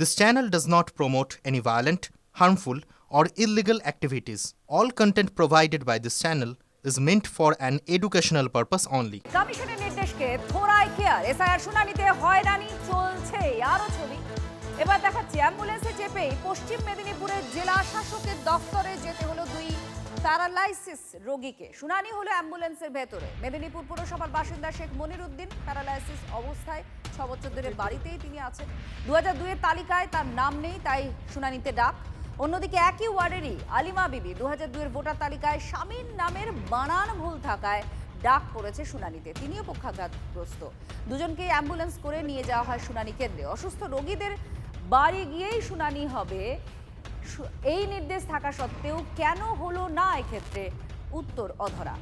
This channel does not promote any violent, harmful, or illegal activities. All content provided by this channel is meant for an educational purpose only. কমিশনের নির্দেশকে থোড়ায় care SIR শুনানিতে হয়রানি চলছে আরো ছবি। এবার দেখাচ্ছি অ্যাম্বুলেন্সে চেপেই পশ্চিম মেদিনীপুরের জেলা শাসকের দফতরে যেতে হলো দুই প্যারালাইসিস রোগীকে। শুনানি হলো অ্যাম্বুলেন্সের ভেতরে। মেদিনীপুর পুরসভার বাসিন্দা শেখ মনিরুদ্দিন প্যারালাইসিস অবস্থায় 6 বছর ধরে বাড়িতেই তিনি আছেন। 2002 এর তালিকায় তার নাম নেই, তাই শুনানিতে ডাক। অন্যদিকে একই ওয়ার্ডেরই আলিমা বিবি 2002 এর ভোটার তালিকায় স্বামীর নামের বানান ভুল থাকায় ডাক পড়েছে শুনানিতে। তিনিও পক্ষাঘাতগ্রস্ত। দুজনকেই অ্যাম্বুলেন্স করে নিয়ে যাওয়া হয় শুনানি কেন্দ্রে। অসুস্থ রোগীদের বাড়ি গিয়েই শুনানি হবে। এই নির্দেশ থাকা সত্ত্বেও কেন হলো না এক্ষেত্রে উত্তর অধরা।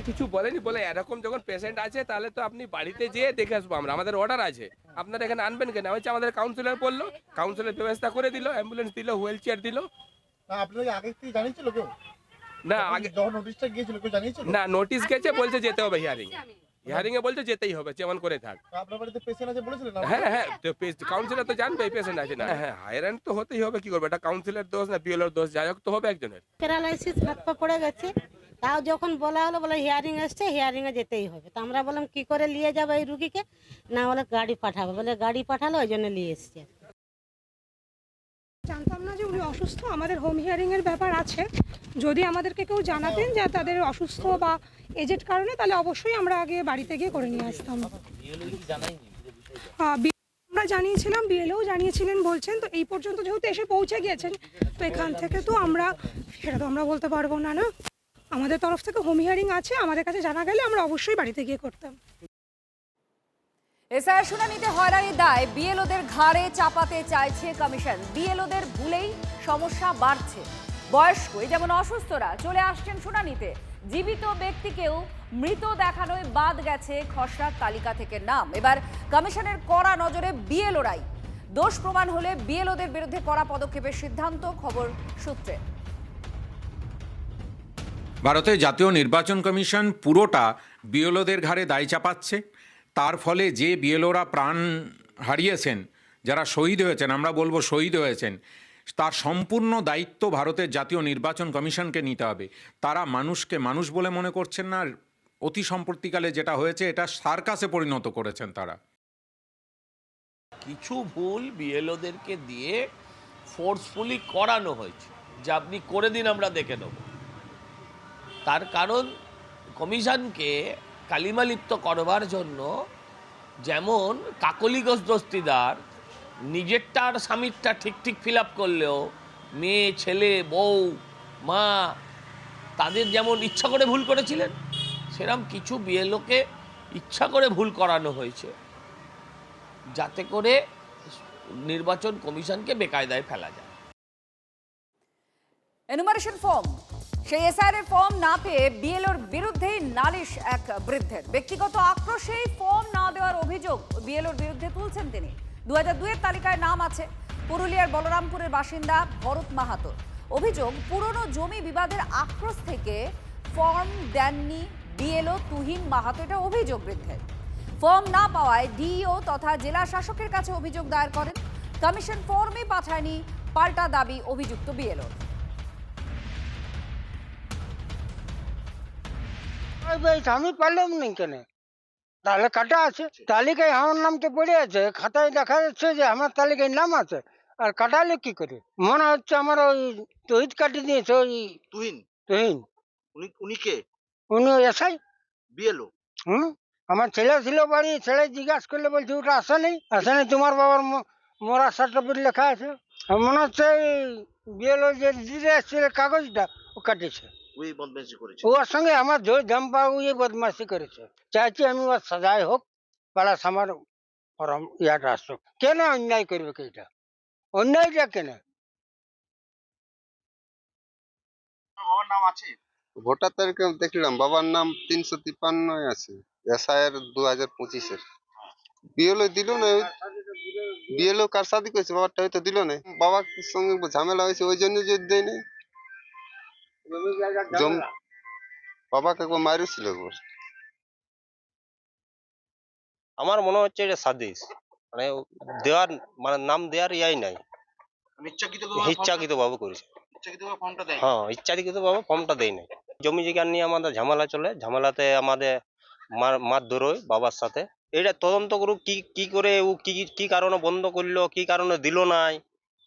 কিছু বলেনি, বলে এরকম যখন পেশেন্ট আছে তাহলে তো আপনি বাড়িতে যেয়ে দেখে আসবো আমরা, আমাদের অর্ডার আছে, আপনারা এখানে আনবেন কেন? হচ্ছে আমাদের কাউন্সিলর বললো, কাউন্সিলর ব্যবস্থা করে দিল, অ্যাম্বুলেন্স দিল, হুইল চেয়ার দিল। আপনাদের আগে থেকে জানিয়েছিল কেউ? না আগে যখন নোটিশটা গিয়েছিল কেউ জানিয়েছিল? না, নোটিশ গেছে, বলছে যেতে হবে হিয়ারিং। হিয়ারিং এ বলছে যেতেই হবে, যেমন করে থাক। আপনার বাড়িতে পেশেন্ট আছে বলেছিলেন? হ্যাঁ হ্যাঁ, তো কাউন্সিলর তো জানবে পেশেন্ট আছে না। হ্যাঁ, হায়রান তো হতেই হবে, কি করবে? এটা কাউন্সিলর দোষ না বিএলওর দোষ, যাই হোক তো হবে একজনের। প্যারালাইসিস হাত পা পড়ে গেছে, তাও যখন বলা হলো বলে হিয়ারিং আসছে, হিয়ারিং এ যেতেই হবে। তো আমরা বললাম কি করে নিয়ে যাবো এই রুগীকে? না বলে গাড়ি পাঠাবো, বলে গাড়ি পাঠালো, ওই জন্য নিয়ে এসছে। জানতাম না যে উনি অসুস্থ। আমাদের হোম হিয়ারিং এর ব্যাপার আছে, যদি আমাদেরকে কেউ জানাতেন যে তাদের অসুস্থ বা এজেড কারণে, তাহলে অবশ্যই আমরা আগে বাড়িতে গিয়ে করে নিয়ে আসতাম। আমরা জানিয়েছিলাম, বিএলও জানিয়েছিলেন বলছেন। তো এই পর্যন্ত যেহেতু এসে পৌঁছে গিয়েছেন, তো এখান থেকে তো আমরা সেটা তো আমরা বলতে পারবো না। না, আমাদের তরফ থেকে হোম হিয়ারিং আছে, আমাদের কাছে জানা গেলে আমরা অবশ্যই বাড়িতে গিয়ে করতাম। এসআইআর শুনানিতে হয়রানির দায় বিএলওদের ঘাড়ে চাপাতে চাইছে কমিশন। বিএলওদের ভুলেই সমস্যা বাড়ছে। বয়স্ক যেমন অসুস্থরা চলে আসছেন শুনানিতে, জীবিত ব্যক্তিকেও মৃত দেখানোয় বাদ গেছে খসড়ার তালিকা থেকে নাম। এবার কমিশনের কড়া নজরে বিএলওরাই। দোষ প্রমাণ হলে বিএলওদের বিরুদ্ধে কড়া পদক্ষেপের সিদ্ধান্ত, খবর সূত্রে। ভারতের জাতীয় নির্বাচন কমিশন পুরোটা বিএলওদের ঘাড়ে দায় চাপাচ্ছে। তার ফলে যে বিএলওরা প্রাণ হারিয়েছেন, যারা শহীদ হয়েছেন, আমরা বলবো শহীদ হয়েছেন, তার সম্পূর্ণ দায়িত্ব ভারতের জাতীয় নির্বাচন কমিশনকে নিতে হবে। তারা মানুষকে মানুষ বলে মনে করছেন না। অতি সম্প্রতিকালে যেটা হয়েছে, এটা সার্কাসে পরিণত করেছেন তারা। কিছু ভুল বিএলওদেরকে দিয়ে ফোর্সফুলি করানো হয়েছে, যে আপনি করে দিন, আমরা দেখে নেব। তার কারণ কমিশনকে কালিমালিপ্ত করবার জন্য, যেমন কাকলি ঘোষ দস্তিদার নিজেরটা আর স্বামীরটা ঠিক ঠিক ফিল আপ করলেও মেয়ে, ছেলে, বউ, মা তাদের যেমন ইচ্ছা করে ভুল করেছিলেন, সেরকম কিছু বিএলওকে ইচ্ছা করে ভুল করানো হয়েছে, যাতে করে নির্বাচন কমিশনকে বেকায়দায় ফেলা যায়। এনুমারেশন ফর্ম, সেই এসআইআর ফর্ম না পেয়ে বিএলওর বিরুদ্ধেই নালিশ এক বৃদ্ধের। ব্যক্তিগত আক্রোশেই ফর্ম না দেওয়ার অভিযোগ বিএলওর বিরুদ্ধে তুলছেন তিনি। 2002 এর তালিকায় নাম আছে। পুরুলিয়ার বলরামপুরের বাসিন্দা ভরত মাহাতো। অভিযোগ, পুরনো জমি বিবাদের আক্রোশ থেকে ফর্ম দেননি বিএলও তুহিন মাহাতো। এটা অভিযোগ বৃদ্ধের। ফর্ম না পাওয়ায় ডিইও তথা জেলা শাসকের কাছে অভিযোগ দায়ের করেন। কমিশন ফর্মে পাঠায়নি, পাল্টা দাবি অভিযুক্ত বিএলওর। আমি পারলাম না কেন? তাহলে কাটা আছে, তালিকায় আমার নাম তো পড়ে আছে, খাতায় দেখা যাচ্ছে যে আমার তালিকায় নাম আছে, আর কাটালে কি করে? মনে হচ্ছে আমার ওই তহিদ কাটি দিয়েছে। ওই তুহিন? তুহিন উনি কে? উনি এসআই বিএলও? আমার ছেলে ছিল বাড়ি, ছেলে জিজ্ঞাসা করলে বলছে ওটা আসেনি, আসেনি, তোমার বাবার মরা সার্টিফিকেট লেখা আছে। মনে হচ্ছে বিএলও যে দিতে এসেছিল কাগজটা, ও কাটিছে। ওই বদমাইশি করেছে ওর সঙ্গে আমার জোর দম পাবো, বদমাশি করেছে। চাইছি আমি ওর সাজাই হোক, প্লাস আমার ইয়াটা আসুক। কেন অন্যায় করবে? এটা অন্যায়টা কেন? বাবার নাম আছে? ভোটার তালিকা দেখলাম বাবার নাম 353 আছে, এসআইআর 2025-এর। বিএলও দিল না। বিএলও কার সাথে করেছে, বাবারটা হয়তো দিল না। বাবার সঙ্গে ঝামেলা হয়েছে, ওই জন্য যে দেয় নাই। বাবাকে একবার মারিয়েছিল একবার। আমার মনে হচ্ছে এটা সাদেশ, মানে দেওয়ার মানে নাম দেওয়ার ইয়াই নাই, ইচ্ছাকৃত ভাবে করেছে। হ্যাঁ, ইচ্ছাকৃত ভাবে ফর্মটা দেয় নাই। জমি জায়গা নিয়ে আমাদের ঝামেলা চলে, ঝামেলাতে আমাদের মারধর হয় বাবার সাথে। এটা তদন্ত করুক কি কি করে ও কি কি কারণে বন্ধ করলো, কি কারণে দিল নাই,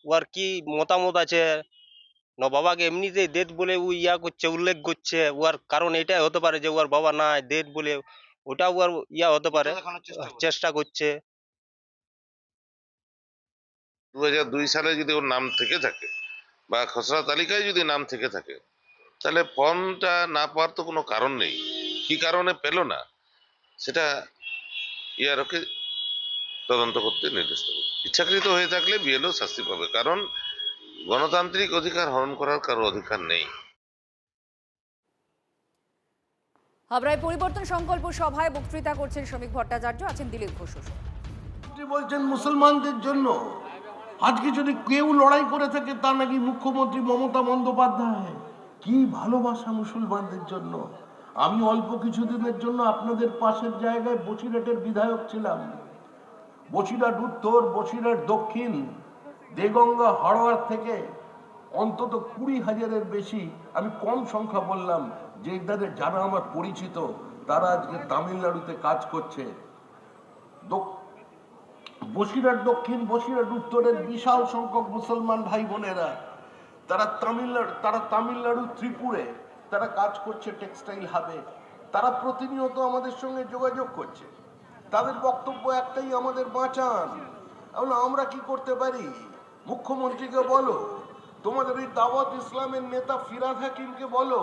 ওর কি মতামত আছে। না বাবাকে এমনিতেই ডেট বলে ও ইয়া করছে, উল্লেখ করছে, ওর কারণ এটাই হতে পারে যে ওর বাবা নাই, ডেট বলে ওটা ওর ইয়া হতে পারে, চেষ্টা করছে। 2002 সালে যদি ওর নাম থেকে থাকে বা খসড়া তালিকায় যদি নাম থেকে থাকে, তাহলে ফর্মটা না পাওয়ার তো কোনো কারণ নেই। কি কারণে পেল না সেটা ইয়ারকে তদন্ত করতে নির্দেশ দেবে। ইচ্ছাকৃত হয়ে থাকলে বিএলও শাস্তি পাবে, কারণ গণতান্ত্রিক অধিকার হরণ করার কারো অধিকার নেই। হাবড়ায় পরিবর্তন সংকল্প সভায় বক্তৃতা করছেন শ্রমিক ভট্টাচার্য, আছেন দিলীপ ঘোষ। বলছেন মুসলমানদের জন্য, আজকে যদি কেউ লড়াই করে থাকে তা নাকি মুখ্যমন্ত্রী মমতা বন্দ্যোপাধ্যায়। কি ভালোবাসা মুসলমানদের জন্য। আমি অল্প কিছুদিনের জন্য আপনাদের পাশের জায়গায় বসিরহাটের বিধায়ক ছিলাম। বসিরহাট উত্তর, বসিরহাট দক্ষিণ, দেগঙ্গা, হাড়োয়ার থেকে অন্তত 20,000-এর বেশি, আমি কম সংখ্যা বললাম, যে তাদের যারা আমার পরিচিত তারা আজকে তামিলনাড়ুতে কাজ করছে। বসিরহাট দক্ষিণ, বসিরহাট উত্তরের বিশাল সংখ্যক মুসলমান ভাই বোনেরা তারা তামিলনাড়ু ত্রিপুরে তারা কাজ করছে টেক্সটাইল হাবে। তারা প্রতিনিয়ত আমাদের সঙ্গে যোগাযোগ করছে। তাদের বক্তব্য একটাই, আমাদের বাঁচান। আমরা কি করতে পারি? মুখ্যমন্ত্রীকে বলো, তোমাদের এই দাওয়াত ইসলামের নেতা ফিরাদ হাকিমকে বলো,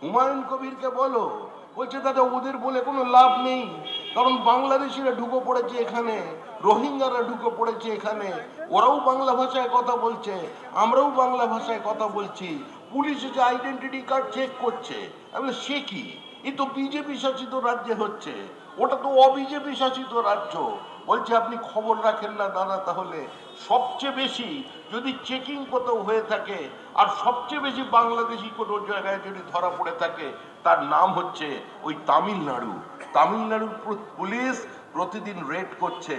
হুমায়ুন কবিরকে বলো। বলছে দাদা ওদের বলে কোনো লাভ নেই, কারণ বাংলাদেশিরা ঢুকে পড়েছে এখানে, রোহিঙ্গারা ঢুকে পড়েছে এখানে, ওরাও বাংলা ভাষায় কথা বলছে, আমরাও বাংলা ভাষায় কথা বলছি। পুলিশ এসে আইডেন্টিটি কার্ড চেক করছে। আমি সে কি? এ তো বিজেপি শাসিত রাজ্যে হচ্ছে, ওটা তো অবিজেপি শাসিত রাজ্য। বলছে আপনি খবর রাখেন না দাদা, তাহলে সবচেয়ে বেশি যদি চেকিং কোথাও হয়ে থাকে আর সবচেয়ে বেশি বাংলাদেশি কোনো জায়গায় যদি ধরা পড়ে থাকে, তার নাম হচ্ছে ওই তামিলনাড়ু। তামিলনাড়ুর পুলিশ প্রতিদিন রেড করছে।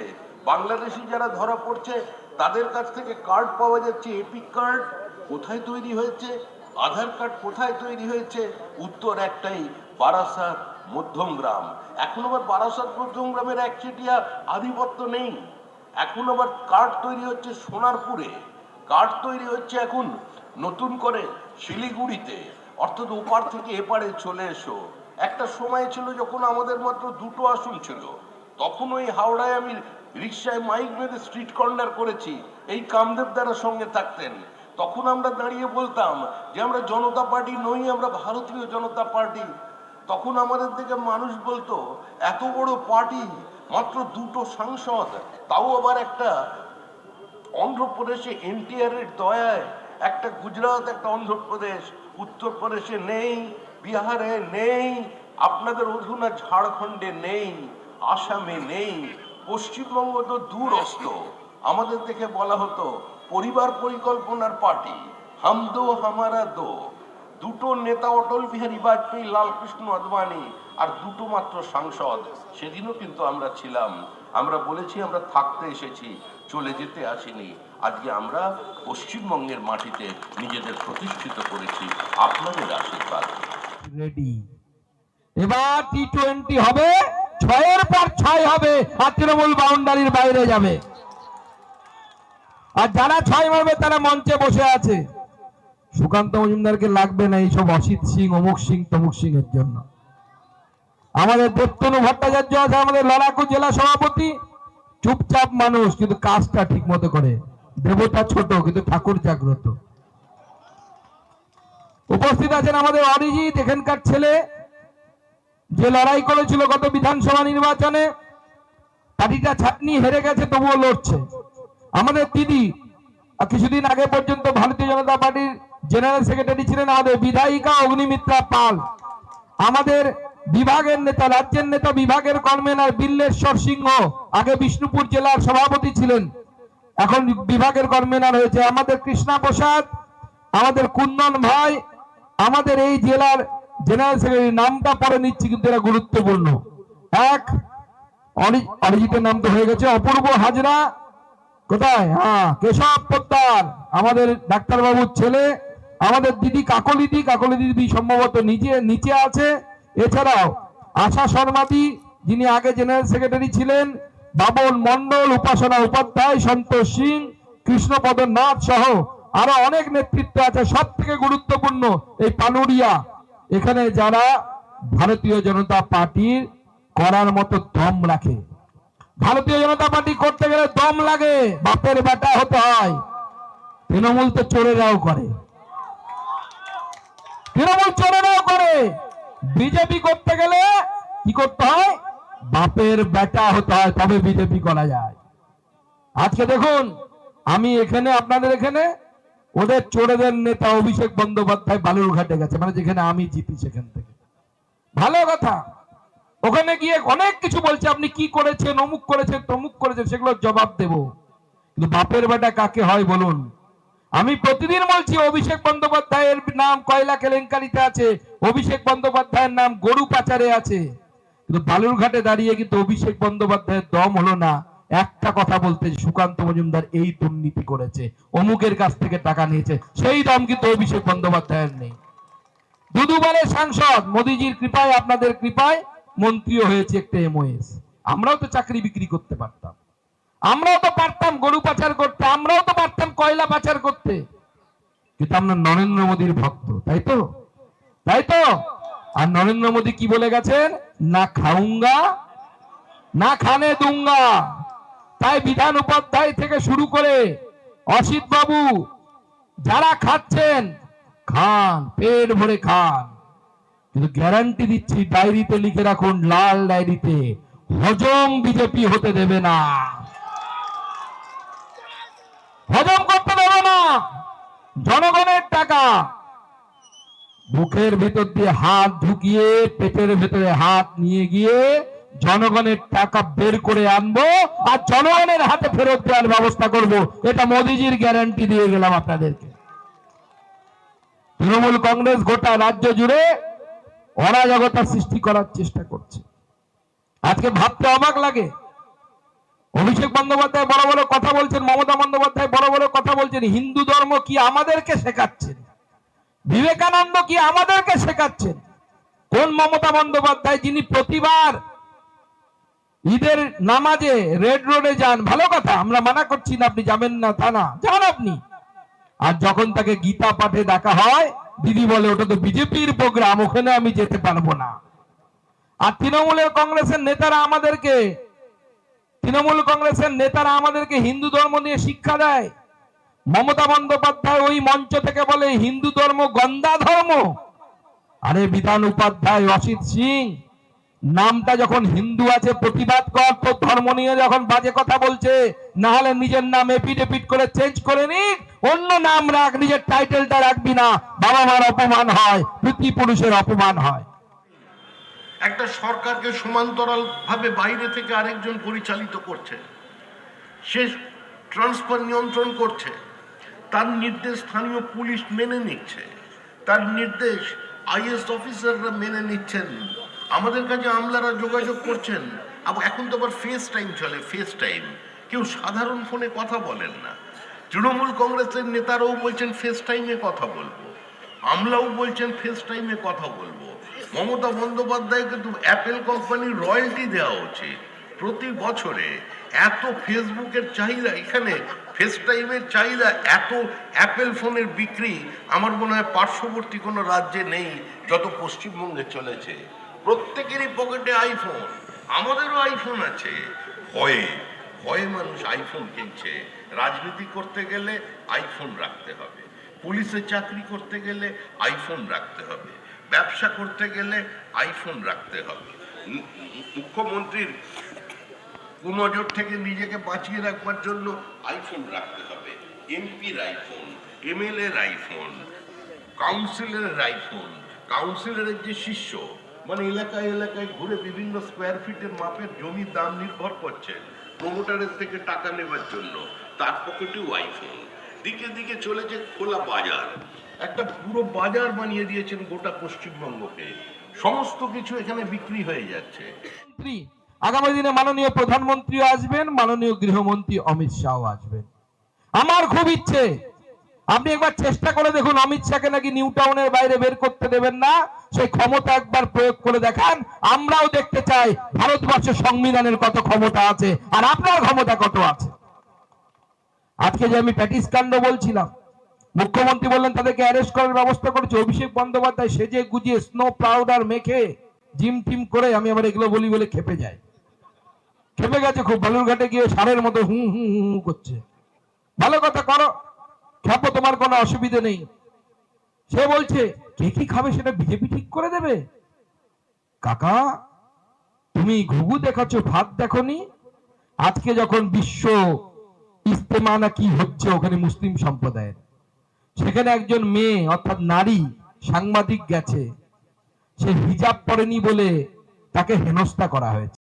বাংলাদেশি যারা ধরা পড়ছে তাদের কাছ থেকে কার্ড পাওয়া যাচ্ছে, এপিক কার্ড কোথায় তৈরি হয়েছে, আধার কার্ড কোথায় তৈরি হয়েছে, উত্তর একটাই, বারাসাত মধ্যমগ্রাম। এখন আবার বারাসাত মধ্যমগ্রামের একচেটিয়া আধিপত্য নেই, এখন আবার কার্ড তৈরি হচ্ছে সোনারপুরে, কার্ড তৈরি হচ্ছে এখন নতুন করে শিলিগুড়িতে। অর্থাৎ ওপার থেকে এপারে চলে এসো। একটা সময় ছিল যখন আমাদের মাত্র 2টো আসন ছিল, তখন ওই হাওড়ায় আমি রিক্সায় মাইক বেঁধে স্ট্রিট কর্নার করেছি, এই কামদেব দ্বারা সঙ্গে থাকতেন। তখন আমরা দাঁড়িয়ে বলতাম যে আমরা জনতা পার্টি নই, আমরা ভারতীয় জনতা পার্টি। তখন আমাদের দিকে মানুষ বলতো এত বড় পার্টি, মাত্র 2টো সাংসদ, তাও আবার একটা অন্ধ্রপ্রদেশে এনটিআর এর দয়ায়, একটা গুজরাট, একটা অন্ধ্রপ্রদেশ, উত্তরপ্রদেশে নেই, বিহারে নেই, আপনাদের অধুনা ঝাড়খণ্ডে নেই, আসামে নেই, পশ্চিমবঙ্গ তো দূরস্থ। আমাদের দেখে বলা হতো পরিবার পরিকল্পনার পার্টি, হাম দো হামারা দো। 2টো নেতা অটল বিহারী বাজপেয়ী, লালকৃষ্ণ আদবানি, আর 2টো মাত্র সাংসদ। সেদিনও কিন্তু আমরা ছিলাম। আমরা বলেছি আমরা থাকতে এসেছি, চলে যেতে আসিনি। আজকে আমরা পশ্চিমবঙ্গের মাটিতে নিজেদের প্রতিষ্ঠিত করেছি আপনাদের আশীর্বাদ। রেডি, এবার T20 হবে, 6-এর পর 6 হবে, আর তৃণমূল বাউন্ডারির বাইরে যাবে। আর যারা 6 মারবে তারা মঞ্চে বসে আছে। সুকান্ত মজুমদারকে লাগবে না এইসব অসিত সিং, অমুক সিং, তমুক সিং এর জন্য। আমাদের দেবতনু ভট্টাচার্য আছে, আমাদের লড়াকু জেলা সভাপতি, চুপচাপ মানুষ কিন্তু কাজটা ঠিক মতো করে। দেবতা ছোট কিন্তু ঠাকুর জাগ্রত। উপস্থিত আছেন আমাদের অরিজিৎ, এখানকার ছেলে, যে লড়াই করেছিল গত বিধানসভা নির্বাচনে, পার্টিটা ছাটনি হেরে গেছে তবুও লড়ছে। আমাদের দিদি কিছুদিন আগে পর্যন্ত ভারতীয় জনতা পার্টির জেনারেল সেক্রেটারি ছিলেন, আমাদের বিধায়িকা অগ্নিমিত্রা পাল। আমাদের বিভাগের নেতা, রাজ্যের নেতা, বিভাগের কনভেনর বিল্লেশ্বর সিংহ, আগে বিষ্ণুপুর জেলার সভাপতি ছিলেন, এখন বিভাগের কনভেনর হয়েছে। আমাদের কৃষ্ণা প্রসাদ, আমাদের কুন্দন ভাই, আমাদের এই জেলার জেনারেল সেক্রেটারি, নামটা পরে নিচ্ছি কিন্তু এরা গুরুত্বপূর্ণ। এক অরিজিতের নাম তো হয়ে গেছে। অপূর্ব হাজরা কোথায়? হ্যাঁ, কেশব পোদ্দার আমাদের ডাক্তারবাবুর ছেলে। আমাদের দিদি কাকলি দিদি সম্ভবত নিচে আছে। এছাড়াও আশা শর্মাদি, যিনি আগে জেনারেল সেক্রেটারি ছিলেন, বাবন মন্ডল, উপাসনা উপাধ্যায়, সন্তোষ সিং, কৃষ্ণপদ নাথ সহ আরো অনেক নেতৃত্ব আছে। সব থেকে গুরুত্বপূর্ণ এই পানুরিয়া, এখানে যারা ভারতীয় জনতা পার্টির করার মতো দম রাখে। ভারতীয় জনতা পার্টি করতে গেলে দম লাগে, বাপের বেটা হতে হয়। তৃণমূল তো চোরেরাও করে, বিজেপি করতে গেলে কি করতে হয়? বাপের বেটা হতে হয়, তবে বিজেপি করা যায়। আজকে দেখুন, আমি এখানে আপনাদের এখানে ওদের চোরেদের নেতা অভিষেক বন্দ্যোপাধ্যায় বালুরঘাটে গেছে, মানে যেখানে আমি জিতি সেখান থেকে। ভালো কথা, ওখানে গিয়ে অনেক কিছু বলছে, আপনি কি করেছেন, অমুক করেছেন, তমুক করেছেন, সেগুলো জবাব দেব। কিন্তু বাপের বেটা কাকে হয় বলুন? আমি প্রতিদিন বলছি অভিষেক বন্দ্যোপাধ্যায়ের নাম কয়লা কেলেঙ্কারিতে আছে, অভিষেক বন্দ্যোপাধ্যায়ের নাম গরু পাচারে আছে। কিন্তু বালুরঘাটে দাঁড়িয়ে কিন্তু অভিষেক বন্দ্যোপাধ্যায়ের দম হলো না একটা কথা বলতে, সুকান্ত মজুমদার এই দুর্নীতি করেছে, অমুকের কাছ থেকে টাকা নিয়েছে, সেই দম কিন্তু অভিষেক বন্দ্যোপাধ্যায়ের নেই। দুবারের সাংসদ, মোদিজির কৃপায়, আপনাদের কৃপায় মন্ত্রীও হয়েছে একটা MOS। আমরাও তো চাকরি বিক্রি করতে পারতাম, আমরাও তো পারতাম গরু পাচার করতে, আমরাও তো পারতাম কয়লা পাচার করতে, কিন্তু আমরা নরেন্দ্র মোদীর ভক্ত, তাই তো? আর নরেন্দ্র মোদী কি বলে গেছেন? না খাউঙ্গা না খানে দুঙ্গা। তাই বিধান উপাধ্যায় থেকে শুরু করে অসিত বাবু যারা খাচ্ছেন, খান, পেট ভরে খান, কিন্তু গ্যারান্টি দিচ্ছি, ডায়েরিতে লিখে রাখুন, লাল ডায়েরিতে, হজম বিজেপি হতে দেবে না, হজম করতে দেবে না। জনগণের টাকা মুখের ভিতর দিয়ে হাত ঢুকিয়ে পেটের ভেতরে হাত নিয়ে গিয়ে জনগণের টাকা বের করে আনবো আর জনগণের হাতে ফেরত দেওয়ার ব্যবস্থা করব, এটা মোদিজির গ্যারান্টি দিয়ে গেলাম আপনাদেরকে। তৃণমূল কংগ্রেস গোটা রাজ্য জুড়ে অরাজকতা সৃষ্টি করার চেষ্টা করছে। আজকে ভাবতে অবাক লাগে, অভিষেক বন্দ্যোপাধ্যায় বড় বড় কথা বলছেন, মমতা বন্দ্যোপাধ্যায় বড় বড় কথা বলছেন, হিন্দু ধর্ম কি আমাদেরকে শেখাচ্ছেন, বিবেকানন্দ কি আমাদেরকে শেখাচ্ছেন? কোন মমতা বন্দ্যোপাধ্যায় যিনি প্রতিবার ঈদের নামাজে রেড রোডে যান? ভালো কথা, আমরা মানা করছি না, আপনি যাবেন না তা না, যান আপনি। আর যখন তাকে গীতা পাঠে ডাকা হয়, দিদি বলে ওটা তো বিজেপির প্রোগ্রাম, ওখানে আমি যেতে পারবো না। আর তৃণমূল কংগ্রেসের নেতারা আমাদেরকে হিন্দু ধর্ম নিয়ে শিক্ষা দেয়। মমতা বন্দ্যোপাধ্যায় ওই মঞ্চ থেকে বলে হিন্দু ধর্ম গন্দা ধর্ম। আরে বিধান উপাধ্যায়, অসিত সিং, নামটা যখন হিন্দু আছে প্রতিবাদ কর, তো ধর্ম নিয়ে যখন বাজে কথা বলছে, না হলে নিজের নাম এপিডেপিট করে চেঞ্জ করে নিক, অন্য নাম রাখ, নিজের টাইটেলটা রাখবি না। বাবা মার অপমান হয়, পিতৃপুরুষের অপমান হয়। একটা সরকারকে সমান্তরাল ভাবে বাইরে থেকে আরেকজন পরিচালিত করছে, সে ট্রান্সফার নিয়ন্ত্রণ করছে, তার নির্দেশ স্থানীয় পুলিশ মেনে নিচ্ছে, তার নির্দেশ IAS অফিসাররা মেনে নিচ্ছেন, আমাদের কাছে আমলারা যোগাযোগ করছেন। এখন তো আবার ফেস টাইম চলে, ফেস টাইম, কেউ সাধারণ ফোনে কথা বলেন না। তৃণমূল কংগ্রেসের নেতারাও বলছেন ফেস টাইমে কথা বলবো, আমলাও বলছেন ফেস টাইমে কথা বলবো। মমতা বন্দ্যোপাধ্যায়কে তো অ্যাপেল কোম্পানির রয়্যালটি দেওয়া উচিত। প্রতি বছরে এত ফেসবুকের চাহিদা, এখানে ফেস টাইমের চাহিদা, এত অ্যাপেল ফোনের বিক্রি আমার মনে হয় পার্শ্ববর্তী কোনো রাজ্যে নেই যত পশ্চিমবঙ্গে চলেছে। প্রত্যেকেরই পকেটে আইফোন, আমাদেরও আইফোন আছে। ভয়ে মানুষ আইফোন কিনছে। রাজনীতি করতে গেলে আইফোন রাখতে হবে, পুলিশে চাকরি করতে গেলে আইফোন রাখতে হবে, ব্যবসা করতে গেলে আইফোন রাখতে হবে। মুখ্যমন্ত্রীর কুনজর থেকে নিজেকে বাঁচিয়ে রাখবার জন্য আইফোন রাখতে হবে, এমপির আইফোন, MLA-র আইফোন, কাউন্সিলরের আইফোন, কাউন্সিলরের যে শিষ্য, মানে এলাকায় এলাকায় ঘুরে বিভিন্ন স্কোয়ার ফিটের মাপের জমির দাম নির্ভর করছে প্রমোটারের থেকে টাকা নেবার জন্য, তার পকেটেও আইফোন। দিকে দিকে চলেছে খোলা বাজার, একটা পুরো বাজার বানিয়ে দিয়েছেন গোটা পশ্চিমবঙ্গকে, সমস্ত কিছু এখানে বিক্রি হয়ে যাচ্ছে। আগামী দিনে মাননীয় প্রধানমন্ত্রীও আসবেন, মাননীয় গৃহমন্ত্রী অমিত শাহ আসবেন। আমার খুব ইচ্ছে আপনি একবার চেষ্টা করে দেখুন, অমিত শাহকে নাকি নিউ টাউনের বাইরে বের করতে দেবেন না, সেই ক্ষমতা একবার প্রয়োগ করে দেখান। আমরাও দেখতে চাই ভারতবর্ষের সংবিধানের কত ক্ষমতা আছে আর আপনার ক্ষমতা কত আছে। আজকে যে আমি প্যাটিস কাণ্ড বলছিলাম, মুখ্যমন্ত্রী বললেন তাদেরকে অ্যারেস্ট করার ব্যবস্থা করেছে। অভিষেক বন্দ্যোপাধ্যায় সেজে গুজিয়ে স্নো পাউডার মেখে জিম টিম করে, আমি আবার এগুলো বলি বলে খেপে যাই, খেপে গেছে খুব, বালুরঘাটে গিয়ে সারের মতো হু হু হু করছে। ভালো কথা করো, খেপো, তোমার কোনো অসুবিধে নেই। সে বলছে কে কি খাবে সেটা বিজেপি ঠিক করে দেবে। কাকা তুমি ঘুঘু দেখাচ্ছ, ভাত দেখনি? আজকে যখন বিশ্ব ইস্তেমা না কি হচ্ছে ওখানে মুসলিম সম্প্রদায়ের, সেখানে একজন মেয়ে অর্থাৎ নারী সাংবাদিক গেছে, সে হিজাব পরেনি বলে তাকে হেনস্থা করা হয়েছে।